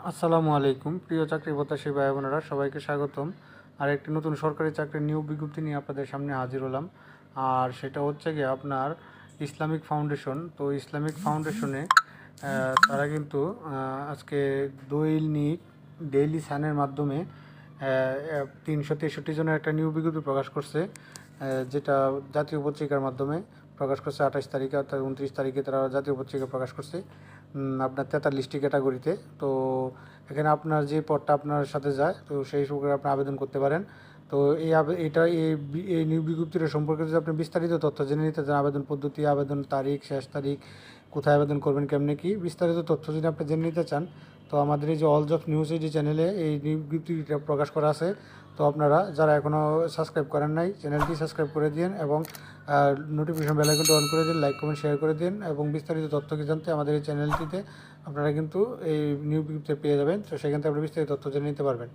আসসালামু আলাইকুম প্রিয় চাকরি প্রত্যাশী ভাই বোনেরা, সবাইকে স্বাগতম। আর একটি নতুন সরকারি চাকরির নিয়োগ বিজ্ঞপ্তি নিয়ে আপনাদের সামনে হাজির হলাম। আর সেটা হচ্ছে গিয়ে আপনার ইসলামিক ফাউন্ডেশন। তো ইসলামিক ফাউন্ডেশনে তারা কিন্তু আজকে দৈনিক ডেইলি সানের মাধ্যমে 363 জনের একটা নিয়োগ বিজ্ঞপ্তি প্রকাশ করছে, যেটা জাতীয় পত্রিকার মাধ্যমে প্রকাশ করছে 28 তারিখে, অর্থাৎ 29 তারিখে তারা জাতীয় পত্রিকা প্রকাশ করছে আপনার 43টি ক্যাটাগরিতে। তো এখানে আপনার যে পদটা আপনার সাথে যায়, তো সেই সুযোগে আপনি আবেদন করতে পারেন। তো এই নিয়োগ বিজ্ঞপ্তির সম্পর্কে যদি আপনি বিস্তারিত তথ্য জেনে নিতে চান, আবেদন পদ্ধতি, আবেদন তারিখ, শেষ তারিখ, কোথায় আবেদন করবেন, কেমনে কি বিস্তারিত তথ্য যদি আপনি জেনে নিতে চান, তো আমাদের এই যে অল জবস নিউজ এই যে চ্যানেলে এই নিয়োগ বিজ্ঞপ্তিটা প্রকাশ করা আছে। তো আপনারা যারা এখনও সাবস্ক্রাইব করেন নাই, চ্যানেলটি সাবস্ক্রাইব করে দিন এবং নোটিফিকেশন বেল আইকনটা অন করে দিন, লাইক কমেন্ট শেয়ার করে দিন এবং বিস্তারিত তথ্য জানতে আমাদের এই চ্যানেলটিতে আপনারা কিন্তু এই নিয়োগ বিজ্ঞপ্তি পেয়ে যাবেন। তো সেখান থেকে আপনি বিস্তারিত তথ্য জেনে নিতে পারবেন।